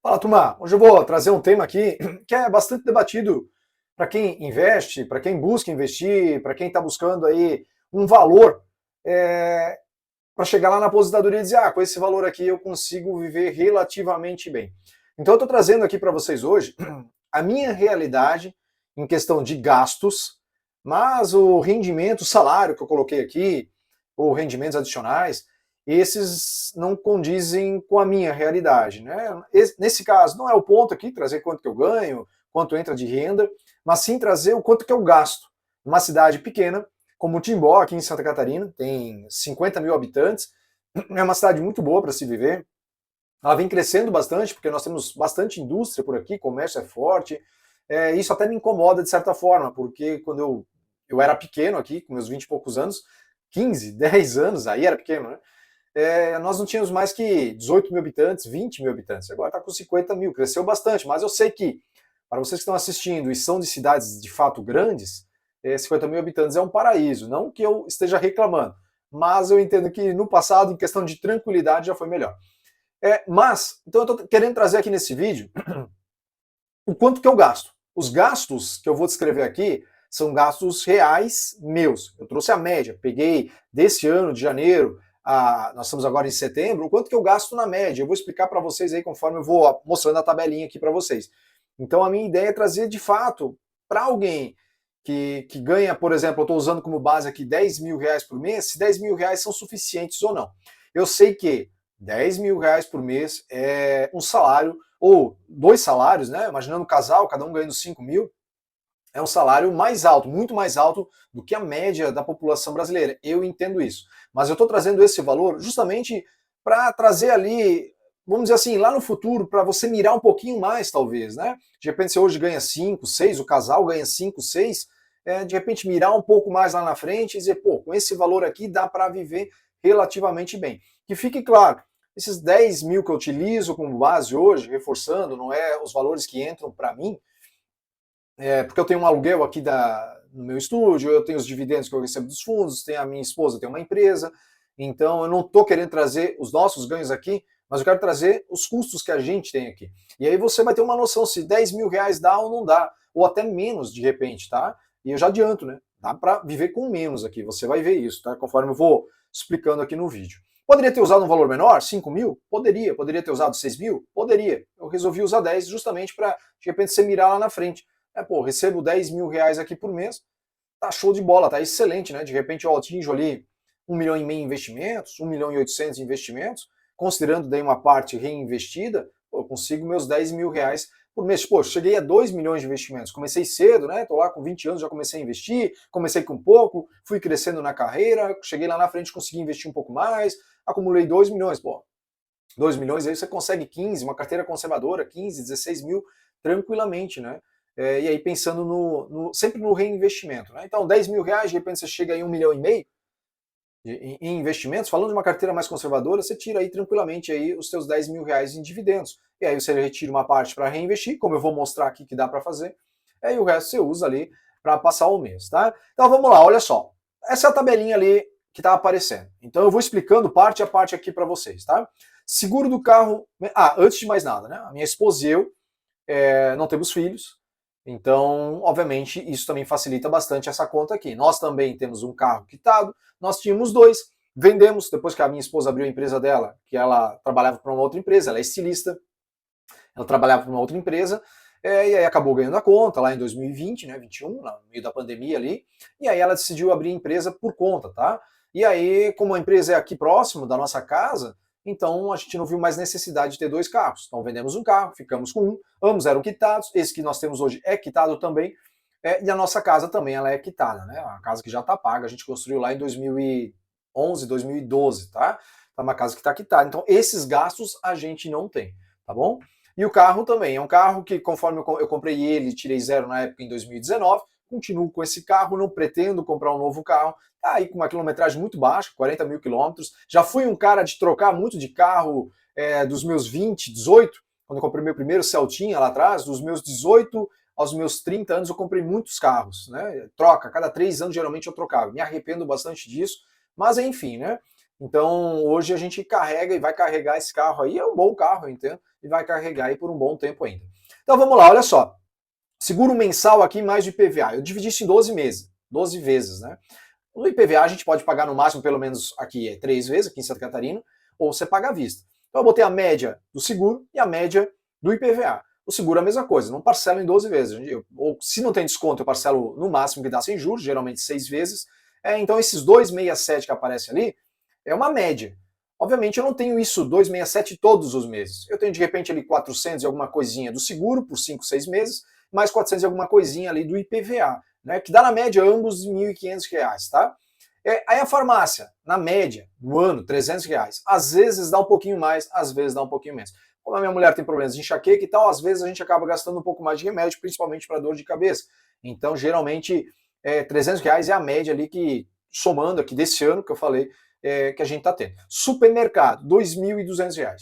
Fala, turma. Hoje eu vou trazer um tema aqui que é bastante debatido para quem investe, para quem busca investir, para quem está buscando aí um valor para chegar lá na aposentadoria e dizer, com esse valor aqui eu consigo viver relativamente bem. Então eu estou trazendo aqui para vocês hoje a minha realidade em questão de gastos, mas o rendimento, o salário que eu coloquei aqui, ou rendimentos adicionais, esses não condizem com a minha realidade, né? Nesse caso, não é o ponto aqui trazer quanto que eu ganho, quanto entra de renda, mas sim trazer o quanto que eu gasto. Uma cidade pequena, como Timbó, aqui em Santa Catarina, tem 50 mil habitantes, é uma cidade muito boa para se viver. Ela vem crescendo bastante, porque nós temos bastante indústria por aqui, comércio é forte. Isso até me incomoda de certa forma, porque quando eu era pequeno aqui, com meus 20 e poucos anos, 15, 10 anos, aí era pequeno, né? Nós não tínhamos mais que 18 mil habitantes, 20 mil habitantes. Agora está com 50 mil, cresceu bastante. Mas eu sei que, para vocês que estão assistindo e são de cidades de fato grandes, 50 mil habitantes é um paraíso. Não que eu esteja reclamando, mas eu entendo que no passado, em questão de tranquilidade, já foi melhor. Então eu estou querendo trazer aqui nesse vídeo o quanto que eu gasto. Os gastos que eu vou descrever aqui são gastos reais meus. Eu trouxe a média, peguei desse ano de janeiro, nós estamos agora em setembro, o quanto que eu gasto na média. Eu vou explicar para vocês aí conforme eu vou mostrando a tabelinha aqui para vocês. Então a minha ideia é trazer de fato para alguém que ganha, por exemplo, eu estou usando como base aqui 10 mil reais por mês, se 10 mil reais são suficientes ou não. Eu sei que 10 mil reais por mês é um salário, ou dois salários, né? Imaginando um casal, cada um ganhando 5 mil, é um salário mais alto, muito mais alto do que a média da população brasileira. Eu entendo isso. Mas eu estou trazendo esse valor justamente para trazer ali, vamos dizer assim, lá no futuro, para você mirar um pouquinho mais, talvez, né? De repente você hoje ganha 5, 6, o casal ganha 5, 6, de repente mirar um pouco mais lá na frente e dizer, pô, com esse valor aqui dá para viver relativamente bem. Que fique claro, esses 10 mil que eu utilizo como base hoje, reforçando, não é os valores que entram para mim, porque eu tenho um aluguel aqui no meu estúdio, eu tenho os dividendos que eu recebo dos fundos, tem a minha esposa tem uma empresa, então eu não estou querendo trazer os nossos ganhos aqui, mas eu quero trazer os custos que a gente tem aqui. E aí você vai ter uma noção se 10 mil reais dá ou não dá, ou até menos de repente, tá? E eu já adianto, né? Dá para viver com menos aqui, você vai ver isso, tá? Conforme eu vou explicando aqui no vídeo. Poderia ter usado um valor menor, 5 mil? Poderia. Poderia ter usado 6 mil? Poderia. Eu resolvi usar 10 justamente para, de repente, você mirar lá na frente. Recebo 10 mil reais aqui por mês, tá show de bola, tá excelente, né? De repente eu atinjo ali 1,5 milhão em investimentos, 1,8 milhão em investimentos, considerando daí uma parte reinvestida, eu consigo meus 10 mil reais por mês. Pô, cheguei a 2 milhões de investimentos, comecei cedo, né? Tô lá com 20 anos, já comecei a investir, comecei com pouco, fui crescendo na carreira, cheguei lá na frente, consegui investir um pouco mais, acumulei 2 milhões, pô. 2 milhões aí você consegue 15, uma carteira conservadora, 15, 16 mil, tranquilamente, né? E aí pensando sempre no reinvestimento. Né? Então, 10 mil reais, de repente você chega em 1,5 milhão em investimentos, falando de uma carteira mais conservadora, você tira aí tranquilamente aí os seus 10 mil reais em dividendos. E aí você retira uma parte para reinvestir, como eu vou mostrar aqui que dá para fazer, e o resto você usa ali para passar o mês. Tá? Então vamos lá, olha só. Essa é a tabelinha ali que está aparecendo. Então eu vou explicando parte a parte aqui para vocês. Tá? Seguro do carro... antes de mais nada, né? A minha esposa e eu não temos filhos, então, obviamente, isso também facilita bastante essa conta aqui. Nós também temos um carro quitado, nós tínhamos dois, vendemos, depois que a minha esposa abriu a empresa dela, que ela trabalhava para uma outra empresa, ela é estilista, ela trabalhava para uma outra empresa, e aí acabou ganhando a conta lá em 2020, né, 21, no meio da pandemia ali, e aí ela decidiu abrir a empresa por conta, tá? E aí, como a empresa é aqui próximo da nossa casa, então a gente não viu mais necessidade de ter dois carros. Então vendemos um carro, ficamos com um, ambos eram quitados, esse que nós temos hoje é quitado também, e a nossa casa também ela é quitada, né? A casa que já está paga, a gente construiu lá em 2011, 2012, tá? É uma casa que está quitada. Então esses gastos a gente não tem, tá bom? E o carro também, é um carro que conforme eu comprei ele, tirei zero na época em 2019, continuo com esse carro, não pretendo comprar um novo carro, tá aí com uma quilometragem muito baixa, 40 mil quilômetros. Já fui um cara de trocar muito de carro dos meus 20, 18, quando eu comprei meu primeiro Celtinha lá atrás, dos meus 18 aos meus 30 anos eu comprei muitos carros, né? Troca, cada 3 anos geralmente eu trocava. Me arrependo bastante disso, mas enfim, né? Então hoje a gente carrega e vai carregar esse carro aí, é um bom carro, eu entendo. e vai carregar aí por um bom tempo ainda. Então vamos lá, olha só. Seguro mensal aqui mais de IPVA. Eu dividi isso em 12 meses, 12 vezes, né? No IPVA a gente pode pagar no máximo, pelo menos aqui 3 vezes, aqui em Santa Catarina, ou você paga à vista. Então eu botei a média do seguro e a média do IPVA. O seguro é a mesma coisa, não parcelo em 12 vezes. Ou se não tem desconto, eu parcelo no máximo que dá sem juros, geralmente 6 vezes. Então esses 267 que aparecem ali é uma média. Obviamente eu não tenho isso 267 todos os meses. Eu tenho de repente ali 400 e alguma coisinha do seguro por 5, 6 meses, mais 400 e alguma coisinha ali do IPVA, né, que dá na média ambos R$ 1.500, tá? Aí a farmácia, na média, no ano, R$ 300. Às vezes dá um pouquinho mais, às vezes dá um pouquinho menos. Como a minha mulher tem problemas de enxaqueca e tal, às vezes a gente acaba gastando um pouco mais de remédio, principalmente para dor de cabeça. Então, geralmente, R$ 300 é a média ali que, somando aqui desse ano que eu falei, que a gente está tendo. Supermercado, R$ 2.200.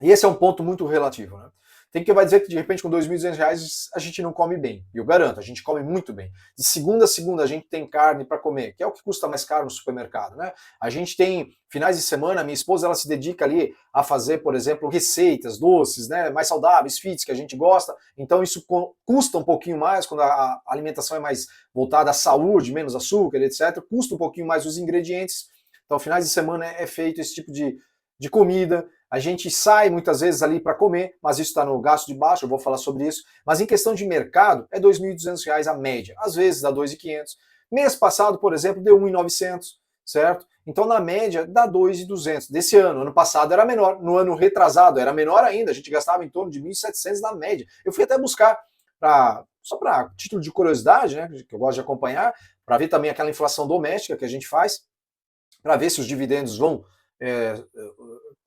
E esse é um ponto muito relativo, né? Tem quem vai dizer que de repente com R$ 2.200 a gente não come bem. E eu garanto, a gente come muito bem. De segunda a segunda a gente tem carne para comer, que é o que custa mais caro no supermercado, né? A gente tem finais de semana, minha esposa ela se dedica ali a fazer, por exemplo, receitas, doces, né, mais saudáveis, fits que a gente gosta. Então isso custa um pouquinho mais quando a alimentação é mais voltada à saúde, menos açúcar, etc. Custa um pouquinho mais os ingredientes. Então finais de semana é feito esse tipo de comida. A gente sai muitas vezes ali para comer, mas isso está no gasto de baixo, eu vou falar sobre isso. Mas em questão de mercado, é R$ 2.200 a média. Às vezes dá R$ 2.500. Mês passado, por exemplo, deu R$ 1.900, certo? Então, na média, dá R$ 2.200. Desse ano, ano passado era menor. No ano retrasado era menor ainda. A gente gastava em torno de R$ 1.700 na média. Eu fui até buscar, só para título de curiosidade, né, que eu gosto de acompanhar, para ver também aquela inflação doméstica que a gente faz, para ver se os dividendos vão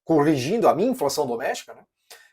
corrigindo a minha inflação doméstica, né?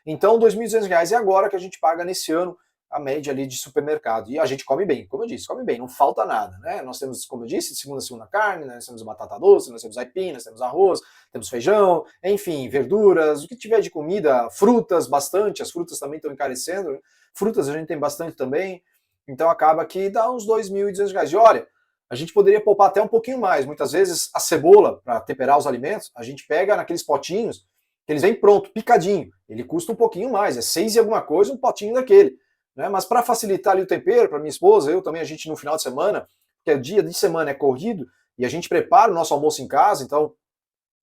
Então, R$ 2.200 é agora que a gente paga nesse ano a média ali de supermercado. E a gente come bem, como eu disse, come bem, não falta nada, né? Nós temos, como eu disse, de segunda a segunda carne, né? Nós temos batata doce, nós temos aipim, nós temos arroz, temos feijão, enfim, verduras, o que tiver de comida, frutas, bastante, as frutas também estão encarecendo, né? Frutas a gente tem bastante também, então acaba que dá uns R$ 2.200. E olha, a gente poderia poupar até um pouquinho mais. Muitas vezes a cebola, para temperar os alimentos, a gente pega naqueles potinhos que eles vêm pronto, picadinho. Ele custa um pouquinho mais, é 6 e alguma coisa um potinho daquele. Né? Mas para facilitar ali o tempero, para minha esposa, eu também, a gente no final de semana, porque o dia de semana é corrido, e a gente prepara o nosso almoço em casa, então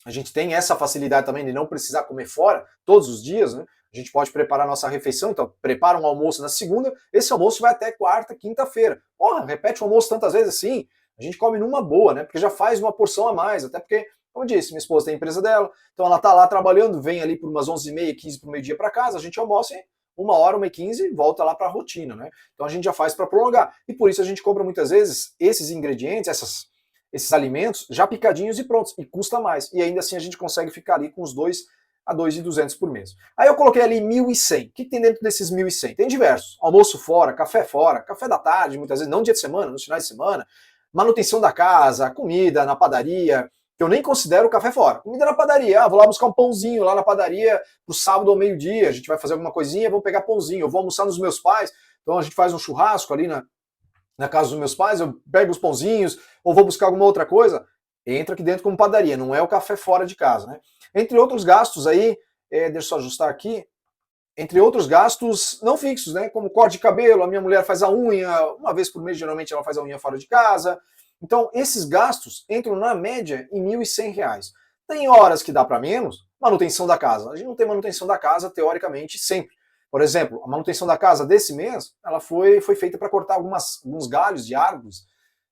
a gente tem essa facilidade também de não precisar comer fora todos os dias, né? A gente pode preparar a nossa refeição, então prepara um almoço na segunda, esse almoço vai até quarta, quinta-feira. Porra, repete o almoço tantas vezes assim, a gente come numa boa, né? Porque já faz uma porção a mais, até porque, como eu disse, minha esposa tem a empresa dela, então ela tá lá trabalhando, vem ali por umas 11h30, 15 pro meio-dia para casa, a gente almoça em 1h, 1h15 e volta lá para a rotina, né? Então a gente já faz para prolongar. E por isso a gente compra muitas vezes esses ingredientes, esses alimentos já picadinhos e prontos, e custa mais. E ainda assim a gente consegue ficar ali com os 2 a 2.200 por mês. Aí eu coloquei ali 1.100. O que tem dentro desses 1.100? Tem diversos. Almoço fora, café da tarde, muitas vezes, não dia de semana, nos finais de semana, manutenção da casa, comida na padaria, que eu nem considero café fora. Comida na padaria, vou lá buscar um pãozinho lá na padaria pro sábado ao meio-dia, a gente vai fazer alguma coisinha, vou pegar pãozinho, eu vou almoçar nos meus pais, então a gente faz um churrasco ali na casa dos meus pais, eu pego os pãozinhos, ou vou buscar alguma outra coisa, entra aqui dentro como padaria, não é o café fora de casa, né? Entre outros gastos aí, deixa eu só ajustar aqui, entre outros gastos não fixos, né? Como corte de cabelo, a minha mulher faz a unha, uma vez por mês geralmente ela faz a unha fora de casa. Então esses gastos entram na média em R$ 1.100. Tem horas que dá para menos, manutenção da casa. A gente não tem manutenção da casa teoricamente sempre. Por exemplo, a manutenção da casa desse mês, ela foi feita para cortar alguns galhos de árvores,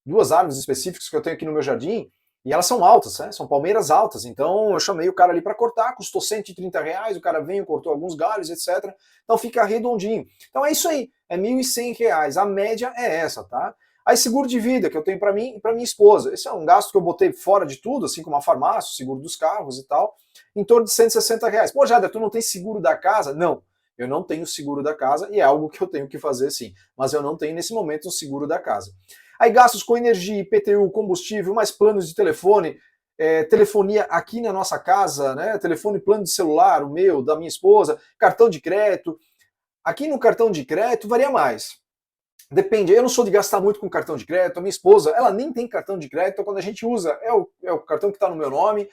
2 árvores específicas que eu tenho aqui no meu jardim, e elas são altas, né? São palmeiras altas. Então eu chamei o cara ali para cortar, custou R$ 130, o cara veio, cortou alguns galhos, etc. Então fica redondinho. Então é isso aí, é R$ 1.100. A média é essa, tá? Aí seguro de vida, que eu tenho para mim e para minha esposa. Esse é um gasto que eu botei fora de tudo, assim como a farmácia, o seguro dos carros e tal, em torno de R$ 160. Pô, Jader, tu não tem seguro da casa? Não, eu não tenho seguro da casa e é algo que eu tenho que fazer sim. Mas eu não tenho nesse momento um seguro da casa. Aí gastos com energia, IPTU, combustível, mais planos de telefone, telefonia aqui na nossa casa, né? Telefone, plano de celular, o meu, da minha esposa, cartão de crédito. Aqui no cartão de crédito varia mais. Depende, eu não sou de gastar muito com cartão de crédito, a minha esposa, ela nem tem cartão de crédito, então quando a gente usa, é o cartão que está no meu nome,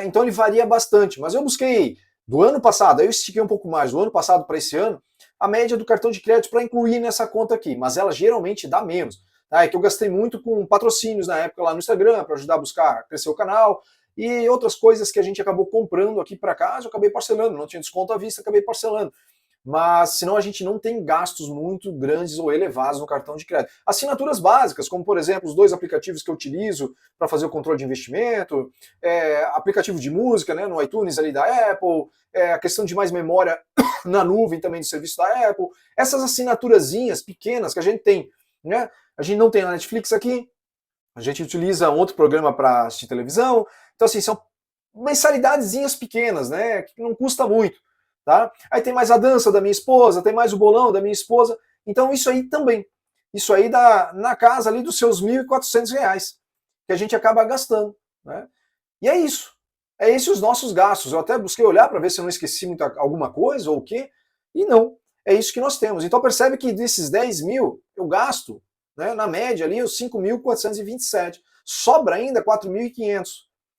então ele varia bastante, mas eu busquei do ano passado, aí eu estiquei um pouco mais, do ano passado para esse ano, a média do cartão de crédito para incluir nessa conta aqui, mas ela geralmente dá menos. Tá? É que eu gastei muito com patrocínios na época lá no Instagram, para ajudar a buscar crescer o canal, e outras coisas que a gente acabou comprando aqui para casa, eu acabei parcelando, não tinha desconto à vista, acabei parcelando. Mas senão a gente não tem gastos muito grandes ou elevados no cartão de crédito. Assinaturas básicas, como por exemplo os 2 aplicativos que eu utilizo para fazer o controle de investimento, aplicativo de música, né, no iTunes ali da Apple, a questão de mais memória na nuvem também do serviço da Apple, essas assinaturazinhas pequenas que a gente tem, né? A gente não tem a Netflix aqui, a gente utiliza outro programa para assistir televisão, então assim, são mensalidadezinhas pequenas, né, que não custa muito. Tá? Aí tem mais a dança da minha esposa, tem mais o bolão da minha esposa. Então isso aí também. Isso aí dá na casa ali dos seus R$ 1.400 que a gente acaba gastando. Né? E é isso. É esses os nossos gastos. Eu até busquei olhar para ver se eu não esqueci muito alguma coisa ou o quê. E não. É isso que nós temos. Então percebe que desses 10 mil eu gasto, né, na média ali, os 5.427. Sobra ainda 4.500.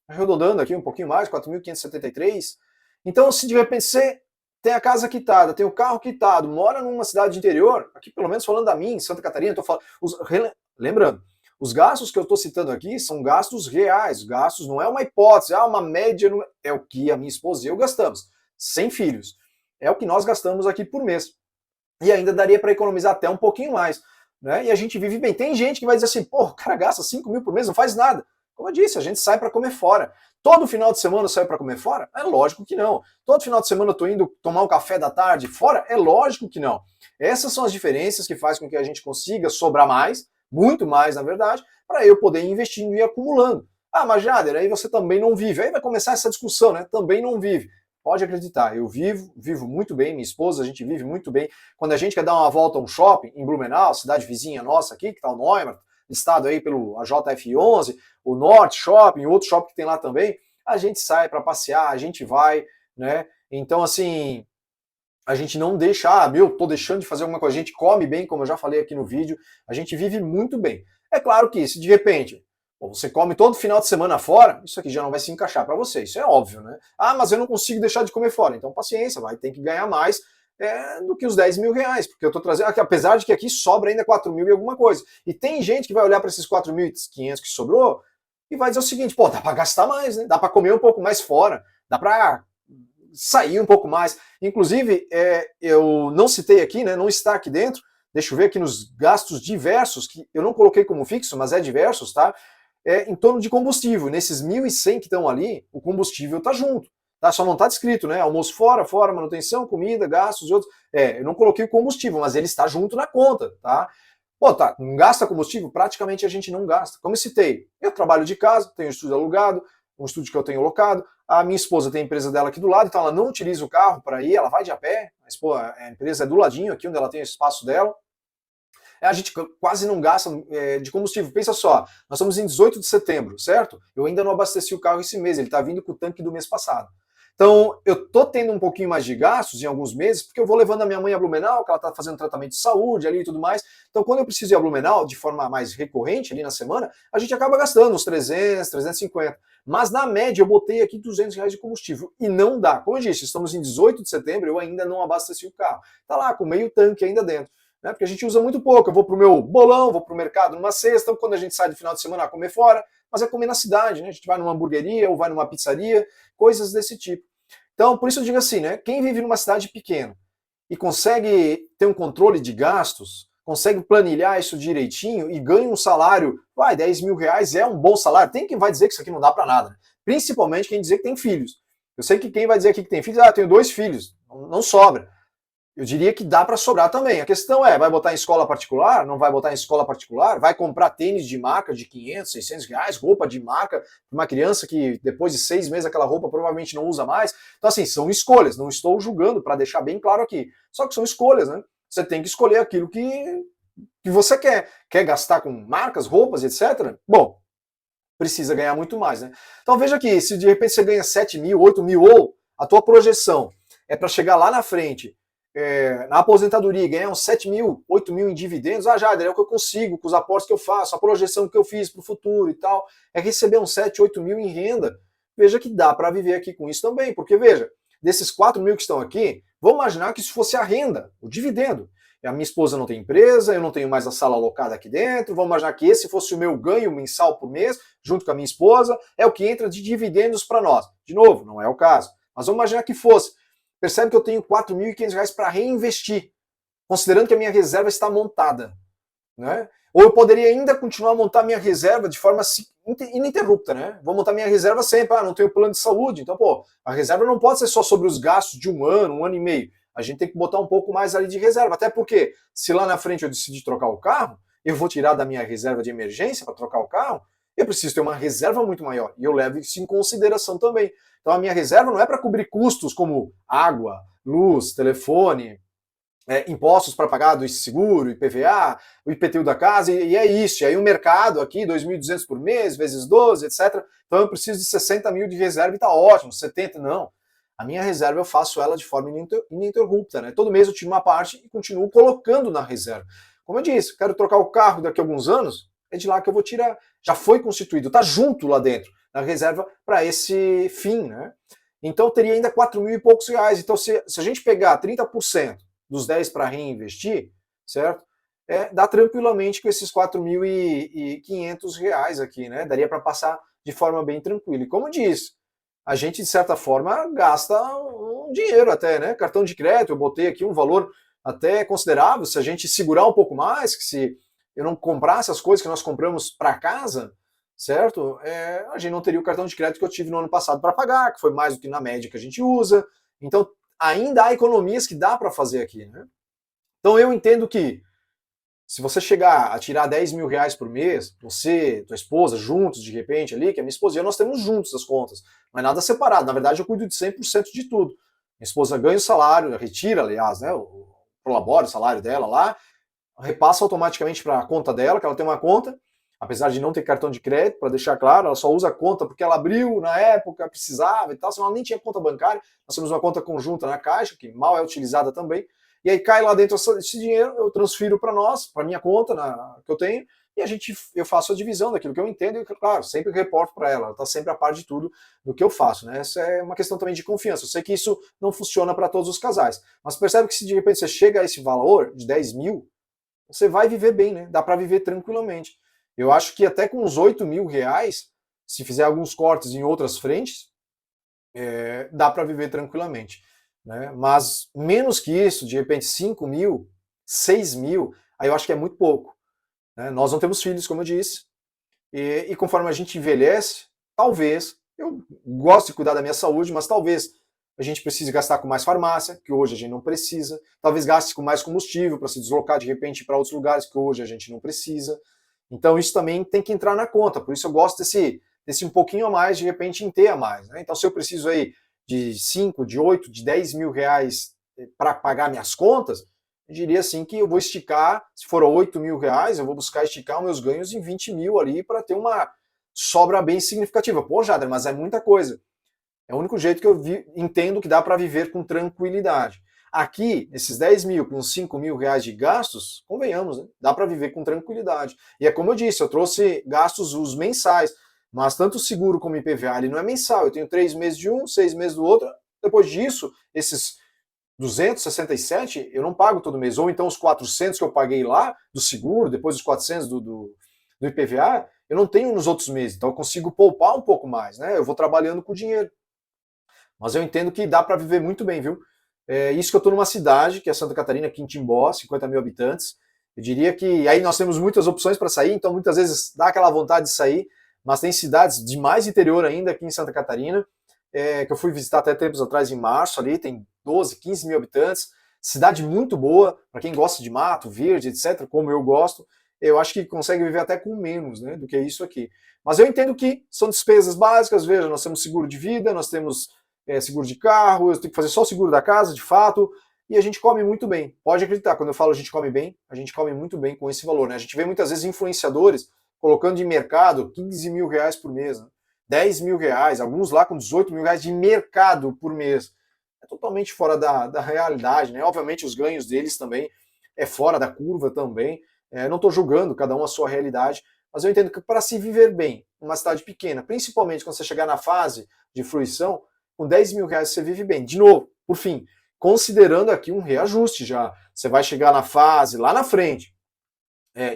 Arredondando aqui um pouquinho mais, 4.573. Então, se de repente você tem a casa quitada, tem o carro quitado, mora numa cidade interior, aqui pelo menos falando da minha, em Santa Catarina, tô falando, lembrando, os gastos que eu estou citando aqui são gastos reais, gastos não é uma hipótese, uma média, é o que a minha esposa e eu gastamos, sem filhos. É o que nós gastamos aqui por mês. E ainda daria para economizar até um pouquinho mais. Né? E a gente vive bem. Tem gente que vai dizer assim, pô, o cara gasta 5 mil por mês, não faz nada. Como eu disse, a gente sai para comer fora. Todo final de semana eu saio para comer fora? É lógico que não. Todo final de semana eu estou indo tomar um café da tarde fora? É lógico que não. Essas são as diferenças que fazem com que a gente consiga sobrar mais, muito mais na verdade, para eu poder ir investindo e acumulando. Ah, mas Jader, aí você também não vive. Aí vai começar essa discussão, né? Também não vive. Pode acreditar, eu vivo muito bem, minha esposa, a gente vive muito bem. Quando a gente quer dar uma volta a um shopping em Blumenau, cidade vizinha nossa aqui, que está o Neumann, listado aí pelo AJF11, o Norte Shopping, outro shopping que tem lá também, a gente sai para passear, a gente vai, né? Então, assim, a gente não deixa, tô deixando de fazer alguma coisa, a gente come bem, como eu já falei aqui no vídeo, a gente vive muito bem. É claro que se de repente você come todo final de semana fora, isso aqui já não vai se encaixar para você, isso é óbvio, né? Mas eu não consigo deixar de comer fora, então paciência, vai ter que ganhar mais do que os 10 mil reais, porque eu tô trazendo, apesar de que aqui sobra ainda 4 mil e alguma coisa. E tem gente que vai olhar para esses 4.500 que sobrou e vai dizer o seguinte, pô, dá para gastar mais, né? Dá para comer um pouco mais fora, dá para sair um pouco mais. Inclusive, eu não citei aqui, né? Não está aqui dentro. Deixa eu ver aqui nos gastos diversos, que eu não coloquei como fixo, mas é diversos, tá? Em torno de combustível. Nesses 1.100 que estão ali, o combustível está junto. Tá? Só não está descrito, né? Almoço fora, manutenção, comida, gastos e outros. Eu não coloquei o combustível, mas ele está junto na conta, tá? Pô, tá, não gasta combustível? Praticamente a gente não gasta. Como eu citei, eu trabalho de casa, tenho um estúdio alugado, um estúdio que eu tenho locado, a minha esposa tem a empresa dela aqui do lado, então ela não utiliza o carro para ir, ela vai de a pé, mas pô, a empresa é do ladinho aqui, onde ela tem o espaço dela. A gente quase não gasta de combustível. Pensa só, nós estamos em 18 de setembro, certo? Eu ainda não abasteci o carro esse mês, ele está vindo com o tanque do mês passado. Então, eu tô tendo um pouquinho mais de gastos em alguns meses, porque eu vou levando a minha mãe a Blumenau, que ela tá fazendo tratamento de saúde ali e tudo mais. Então, quando eu preciso ir a Blumenau, de forma mais recorrente ali na semana, a gente acaba gastando uns 300, 350. Mas, na média, eu botei aqui R$ 200 de combustível. E não dá. Como eu disse, estamos em 18 de setembro, eu ainda não abasteci o carro. Tá lá, com meio tanque ainda dentro. Né? Porque a gente usa muito pouco. Eu vou pro meu bolão, vou pro mercado numa sexta, então, quando a gente sai do final de semana a comer fora, mas é comer na cidade, né? A gente vai numa hamburgueria ou vai numa pizzaria, coisas desse tipo. Então, por isso eu digo assim, né? Quem vive numa cidade pequena e consegue ter um controle de gastos, consegue planilhar isso direitinho e ganha um salário, R$ 10 mil é um bom salário. Tem quem vai dizer que isso aqui não dá para nada, né? Principalmente quem dizer que tem filhos. Eu sei que quem vai dizer aqui que tem filhos, eu tenho 2 filhos, não sobra. Eu diria que dá para sobrar também. A questão é, vai botar em escola particular? Não vai botar em escola particular? Vai comprar tênis de marca de R$ 500, R$ 600, roupa de marca para uma criança que depois de 6 meses aquela roupa provavelmente não usa mais? Então assim, são escolhas, não estou julgando, para deixar bem claro aqui. Só que são escolhas, né? Você tem que escolher aquilo que você quer. Quer gastar com marcas, roupas, etc? Bom, precisa ganhar muito mais, né? Então veja aqui, se de repente você ganha 7 mil, 8 mil, ou a tua projeção é para chegar lá na frente, na aposentadoria, ganhar uns 7 mil, 8 mil em dividendos, Jader, é o que eu consigo com os aportes que eu faço, a projeção que eu fiz para o futuro e tal, é receber uns 7, 8 mil em renda. Veja que dá para viver aqui com isso também, porque veja, desses 4 mil que estão aqui, vamos imaginar que isso fosse a renda, o dividendo. A minha esposa não tem empresa, eu não tenho mais a sala alocada aqui dentro, vamos imaginar que esse fosse o meu ganho mensal por mês, junto com a minha esposa, é o que entra de dividendos para nós. De novo, não é o caso, mas vamos imaginar que fosse. Percebe que eu tenho R$ 4.500 para reinvestir, considerando que a minha reserva está montada, né? Ou eu poderia ainda continuar a montar minha reserva de forma ininterrupta, né? Vou montar minha reserva sempre, não tenho plano de saúde, então, a reserva não pode ser só sobre os gastos de um ano e meio. A gente tem que botar um pouco mais ali de reserva, até porque se lá na frente eu decidir trocar o carro, eu vou tirar da minha reserva de emergência para trocar o carro, eu preciso ter uma reserva muito maior, e eu levo isso em consideração também. Então a minha reserva não é para cobrir custos como água, luz, telefone, impostos para pagar do seguro, IPVA, o IPTU da casa, e é isso. E aí o mercado aqui, 2.200 por mês, vezes 12, etc. Então eu preciso de 60 mil de reserva e está ótimo, 70 não. A minha reserva eu faço ela de forma ininterrupta, né? Todo mês eu tiro uma parte e continuo colocando na reserva. Como eu disse, quero trocar o carro daqui a alguns anos, é de lá que eu vou tirar. Já foi constituído, está junto lá dentro, na reserva para esse fim, né? Então eu teria ainda 4 mil e poucos reais. Então se a gente pegar 30% dos 10 para reinvestir, certo? Dá tranquilamente com esses 4.500 reais aqui, né? Daria para passar de forma bem tranquila. E como eu disse, a gente, de certa forma, gasta um dinheiro até, né? Cartão de crédito, eu botei aqui um valor até considerável. Se a gente segurar um pouco mais, que se eu não comprasse as coisas que nós compramos para casa, certo? A gente não teria o cartão de crédito que eu tive no ano passado para pagar, que foi mais do que na média que a gente usa. Então, ainda há economias que dá para fazer aqui, né? Então eu entendo que se você chegar a tirar 10 mil reais por mês, você, tua esposa, juntos de repente ali, que a minha esposa e eu, nós temos juntos as contas, não é nada separado, na verdade eu cuido de 100% de tudo. Minha esposa ganha o salário, retira, aliás, né, colabora o salário dela lá, repassa automaticamente para a conta dela, que ela tem uma conta, apesar de não ter cartão de crédito, para deixar claro, ela só usa a conta porque ela abriu na época, precisava e tal, senão ela nem tinha conta bancária. Nós temos uma conta conjunta na Caixa, que mal é utilizada também, e aí cai lá dentro esse dinheiro, eu transfiro para nós, para minha conta que eu tenho, e eu faço a divisão daquilo que eu entendo, e claro, sempre reporto para ela está sempre a par de tudo do que eu faço, né? Essa é uma questão também de confiança. Eu sei que isso não funciona para todos os casais, mas percebe que se de repente você chega a esse valor de 10 mil, você vai viver bem, né? Dá para viver tranquilamente. Eu acho que até com uns 8 mil reais, se fizer alguns cortes em outras frentes, dá para viver tranquilamente, né? Mas menos que isso, de repente 5 mil, 6 mil, aí eu acho que é muito pouco, né? Nós não temos filhos, como eu disse, e conforme a gente envelhece, talvez, eu gosto de cuidar da minha saúde, mas talvez a gente precise gastar com mais farmácia, que hoje a gente não precisa, talvez gaste com mais combustível para se deslocar de repente para outros lugares que hoje a gente não precisa. Então isso também tem que entrar na conta, por isso eu gosto desse um pouquinho a mais, de repente em ter a mais, né? Então se eu preciso aí de 5, de 8, de 10 mil reais para pagar minhas contas, eu diria assim que eu vou esticar, se for 8 mil reais, eu vou buscar esticar os meus ganhos em 20 mil ali para ter uma sobra bem significativa. Pô, Jader, mas é muita coisa. É o único jeito que eu entendo que dá para viver com tranquilidade. Aqui, esses 10 mil com 5 mil reais de gastos, convenhamos, né? Dá para viver com tranquilidade. E é como eu disse, eu trouxe gastos os mensais, mas tanto o seguro como o IPVA, ele não é mensal. Eu tenho 3 meses de um, 6 meses do outro. Depois disso, esses 267 eu não pago todo mês. Ou então os 400 que eu paguei lá do seguro, depois os 400 do IPVA, eu não tenho nos outros meses. Então eu consigo poupar um pouco mais, né? Eu vou trabalhando com o dinheiro. Mas eu entendo que dá para viver muito bem, viu? Isso que eu estou numa cidade, que é Santa Catarina, aqui em Timbó, 50 mil habitantes. Eu diria que aí nós temos muitas opções para sair, então muitas vezes dá aquela vontade de sair, mas tem cidades de mais interior ainda aqui em Santa Catarina, que eu fui visitar até tempos atrás em março ali, tem 12, 15 mil habitantes. Cidade muito boa, para quem gosta de mato, verde, etc., como eu gosto. Eu acho que consegue viver até com menos, né, do que isso aqui. Mas eu entendo que são despesas básicas, veja, nós temos seguro de vida, nós temos seguro de carro, eu tenho que fazer só o seguro da casa, de fato, e a gente come muito bem. Pode acreditar, quando eu falo a gente come bem, a gente come muito bem com esse valor, né? A gente vê muitas vezes influenciadores colocando de mercado 15 mil reais por mês, né? 10 mil reais, alguns lá com 18 mil reais de mercado por mês. É totalmente fora da realidade, né? Obviamente os ganhos deles também é fora da curva também. Não estou julgando cada um a sua realidade, mas eu entendo que para se viver bem numa cidade pequena, principalmente quando você chegar na fase de fruição, com 10 mil reais você vive bem. De novo, por fim, considerando aqui um reajuste já. Você vai chegar na fase, lá na frente,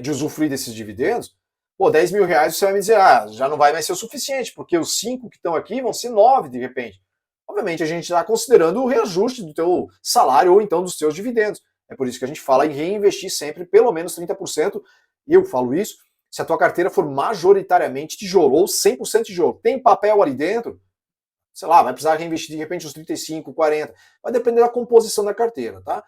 de usufruir desses dividendos, pô, 10 mil reais você vai me dizer, já não vai mais ser o suficiente, porque os 5 que estão aqui vão ser 9 de repente. Obviamente a gente está considerando o reajuste do teu salário ou então dos teus dividendos. É por isso que a gente fala em reinvestir sempre pelo menos 30%. Eu falo isso, se a tua carteira for majoritariamente tijolo ou 100% tijolo. Tem papel ali dentro, sei lá, vai precisar reinvestir de repente uns 35, 40. Vai depender da composição da carteira, tá?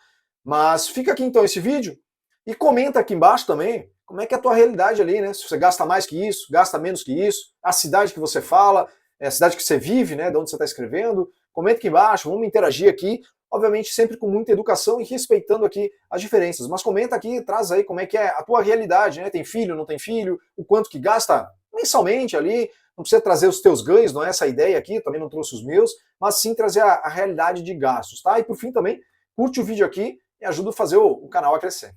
Mas fica aqui então esse vídeo e comenta aqui embaixo também como é que é a tua realidade ali, né? Se você gasta mais que isso, gasta menos que isso, a cidade que você fala, a cidade que você vive, né? De onde você está escrevendo. Comenta aqui embaixo, vamos interagir aqui. Obviamente sempre com muita educação e respeitando aqui as diferenças. Mas comenta aqui, traz aí como é que é a tua realidade, né? Tem filho, não tem filho? O quanto que gasta mensalmente ali? Não precisa trazer os teus ganhos, não é essa a ideia aqui, também não trouxe os meus, mas sim trazer a realidade de gastos, tá? E por fim também, curte o vídeo aqui e ajuda a fazer o canal a crescer.